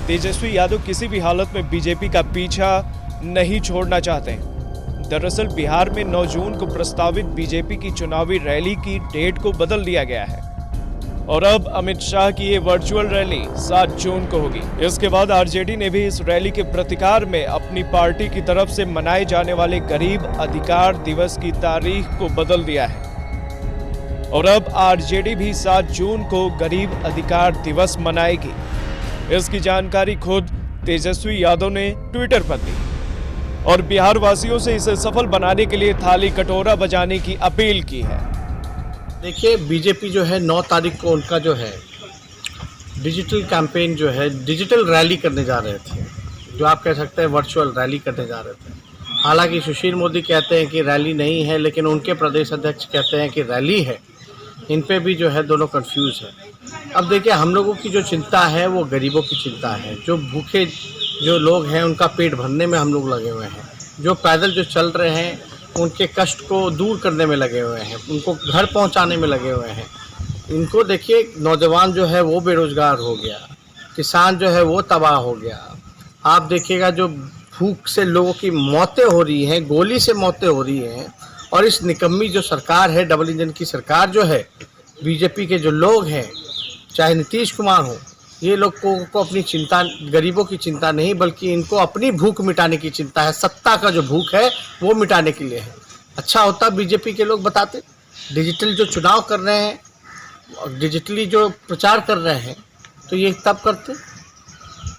तेजस्वी यादव किसी भी हालत में बीजेपी का पीछा नहीं छोड़ना चाहते हैं। दरअसल बिहार में 9 जून को प्रस्तावित बीजेपी की चुनावी रैली की डेट को बदल दिया गया है और अब अमित शाह की ये वर्चुअल रैली 7 जून को होगी। इसके बाद आरजेडी ने भी इस रैली के प्रतिकार में अपनी पार्टी की तरफ से मनाए जाने वाले गरीब अधिकार दिवस की तारीख को बदल दिया है और अब आरजेडी भी 7 जून को गरीब अधिकार दिवस मनाएगी। इसकी जानकारी खुद तेजस्वी यादव ने ट्विटर पर दी और बिहार वासियों से इसे सफल बनाने के लिए थाली कटोरा बजाने की अपील की है। देखिए, बीजेपी जो है 9 तारीख को उनका जो है डिजिटल कैंपेन जो है डिजिटल रैली करने जा रहे थे, जो आप कह सकते हैं वर्चुअल रैली करने जा रहे थे। हालांकि सुशील मोदी कहते हैं कि रैली नहीं है, लेकिन उनके प्रदेश अध्यक्ष कहते हैं कि रैली है। इन पे भी जो है दोनों कंफ्यूज है। अब देखिए, हम लोगों की जो चिंता है वो गरीबों की चिंता है। जो भूखे जो लोग हैं उनका पेट भरने में हम लोग लगे हुए हैं। जो पैदल जो चल रहे हैं उनके कष्ट को दूर करने में लगे हुए हैं, उनको घर पहुंचाने में लगे हुए हैं। इनको देखिए, नौजवान जो है वो बेरोजगार हो गया, किसान जो है वो तबाह हो गया। आप देखिएगा, जो भूख से लोगों की मौतें हो रही हैं, गोली से मौतें हो रही हैं। और इस निकम्मी जो सरकार है, डबल इंजन की सरकार जो है, बीजेपी के जो लोग हैं, चाहे नीतीश कुमार हो, ये लोग को अपनी चिंता गरीबों की चिंता नहीं, बल्कि इनको अपनी भूख मिटाने की चिंता है। सत्ता का जो भूख है वो मिटाने के लिए है। अच्छा होता बीजेपी के लोग बताते, डिजिटल जो चुनाव कर रहे हैं, डिजिटली जो प्रचार कर रहे हैं, तो ये तब करते,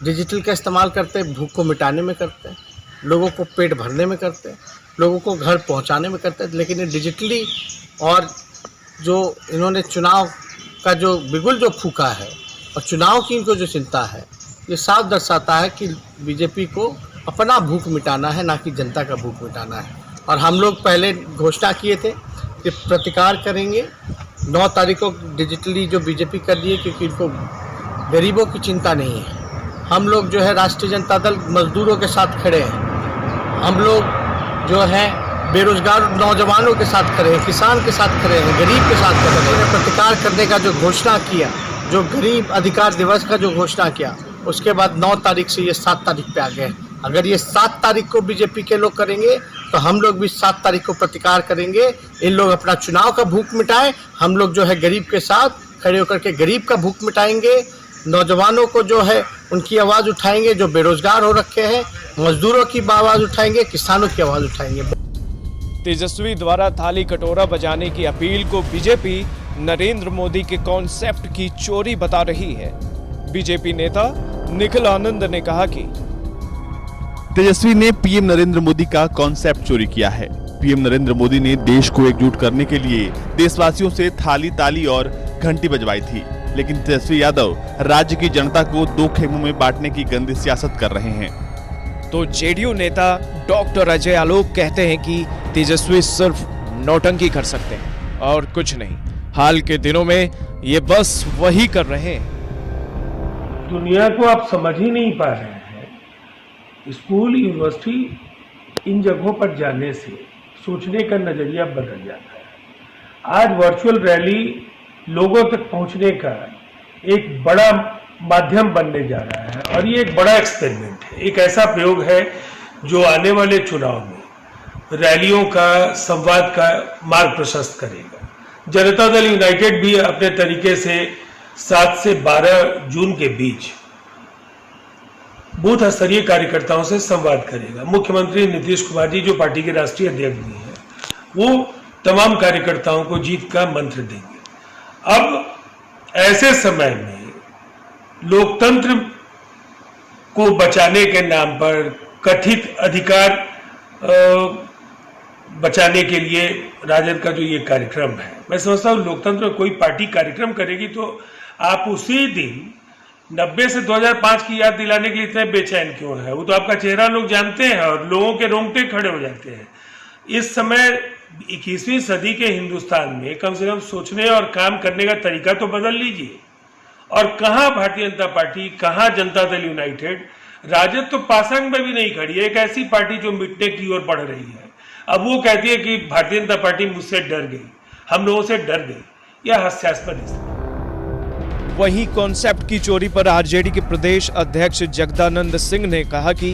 डिजिटल का इस्तेमाल करते, भूख को मिटाने में करते, लोगों को पेट भरने में करते, लोगों को घर पहुंचाने में करते। लेकिन ये डिजिटली और जो इन्होंने चुनाव का जो बिगुल जो फूका है और चुनाव की इनको जो चिंता है, ये साफ दर्शाता है कि बीजेपी को अपना भूख मिटाना है, ना कि जनता का भूख मिटाना है। और हम लोग पहले घोषणा किए थे कि प्रतिकार करेंगे। 9 तारीख को डिजिटली जो बीजेपी कर रही है, क्योंकि इनको गरीबों की चिंता नहीं है। हम लोग जो है राष्ट्रीय जनता दल मजदूरों के साथ खड़े हैं। हम लोग जो है बेरोजगार नौजवानों के साथ खड़े हैं, किसान के साथ खड़े हैं, गरीब के साथ खड़े हैं। प्रतिकार करने का जो घोषणा किया, जो गरीब अधिकार दिवस का जो घोषणा किया, उसके बाद 9 तारीख से ये 7 तारीख पे आ गए। अगर ये 7 तारीख को बीजेपी के लोग करेंगे तो हम लोग भी 7 तारीख को प्रतिकार करेंगे। इन लोग अपना चुनाव का भूख मिटाएं, हम लोग जो है गरीब के साथ खड़े होकर के गरीब का भूख मिटाएंगे। नौजवानों को जो है उनकी आवाज़ उठाएंगे, जो बेरोजगार हो रखे हैं, मजदूरों की आवाज़ उठाएंगे, किसानों की आवाज़ उठाएंगे। तेजस्वी द्वारा थाली कटोरा बजाने की अपील को बीजेपी नरेंद्र मोदी के कॉन्सेप्ट की चोरी बता रही है। बीजेपी नेता निखिल आनंद ने कहा कि तेजस्वी ने पीएम नरेंद्र मोदी का कॉन्सेप्ट चोरी किया है। पीएम नरेंद्र मोदी ने देश को एकजुट करने के लिए देशवासियों से थाली, ताली और घंटी बजवाई थी, लेकिन तेजस्वी यादव राज्य की जनता को 2 खेमों में बांटने की गंदी सियासत कर रहे हैं। तो जेडीयू नेता डॉक्टर अजय आलोक कहते हैं कि तेजस्वी सिर्फ नौटंकी कर सकते हैं और कुछ नहीं। हाल के दिनों में ये बस वही कर रहे हैं। दुनिया को आप समझ ही नहीं पा रहे हैं। स्कूल, यूनिवर्सिटी, इन जगहों पर जाने से सोचने का नजरिया बदल जाता है। आज वर्चुअल रैली लोगों तक पहुंचने का एक बड़ा माध्यम बनने जा रहा है और ये एक बड़ा एक्सपेरिमेंट है। एक ऐसा प्रयोग है जो आने वाले चुनाव में रैलियों का, संवाद का मार्ग प्रशस्त करेगा। जनता दल यूनाइटेड भी अपने तरीके से 7 से 12 जून के बीच बूथ स्तरीय कार्यकर्ताओं से संवाद करेगा। मुख्यमंत्री नीतीश कुमार जी, जो पार्टी के राष्ट्रीय अध्यक्ष भी हैं, वो तमाम कार्यकर्ताओं को जीत का मंत्र देंगे। अब ऐसे समय में लोकतंत्र को बचाने के नाम पर कथित अधिकार बचाने के लिए राजद का जो ये कार्यक्रम है, मैं समझता हूँ लोकतंत्र में कोई पार्टी कार्यक्रम करेगी तो आप उसी दिन 90 से 2005 की याद दिलाने के लिए इतने बेचैन क्यों है? वो तो आपका चेहरा लोग जानते हैं और लोगों के रोंगटे खड़े हो जाते हैं। इस समय 21वीं सदी के हिंदुस्तान में कम से कम सोचने और काम करने का तरीका तो बदल लीजिए। और कहाँ भारतीय जनता पार्टी, कहाँ जनता दल यूनाइटेड? राजद तो पासंग में भी नहीं खड़ी है, एक ऐसी पार्टी जो मिटने की ओर बढ़ रही है। अब वो कहती है कि भारतीय जनता पार्टी मुझसे डर गई, हम लोगों से डर गई। यह हास्यास्पद है। वहीं कॉन्सेप्ट की चोरी पर आरजेडी के प्रदेश अध्यक्ष जगदानंद सिंह ने कहा कि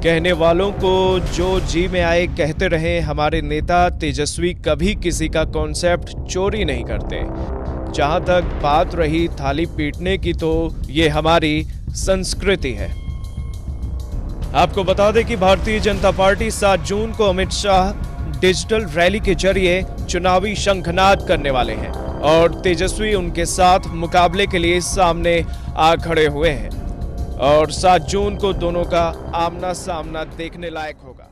कहने वालों को जो जी में आए कहते रहे, हमारे नेता तेजस्वी कभी किसी का कॉन्सेप्ट चोरी नहीं करते। जहां तक बात रही थाली पीटने की, तो ये हमारी संस्कृति है। आपको बता दें कि भारतीय जनता पार्टी 7 जून को अमित शाह डिजिटल रैली के जरिए चुनावी शंखनाद करने वाले हैं और तेजस्वी उनके साथ मुकाबले के लिए सामने आ खड़े हुए हैं और 7 जून को दोनों का आमना सामना देखने लायक होगा।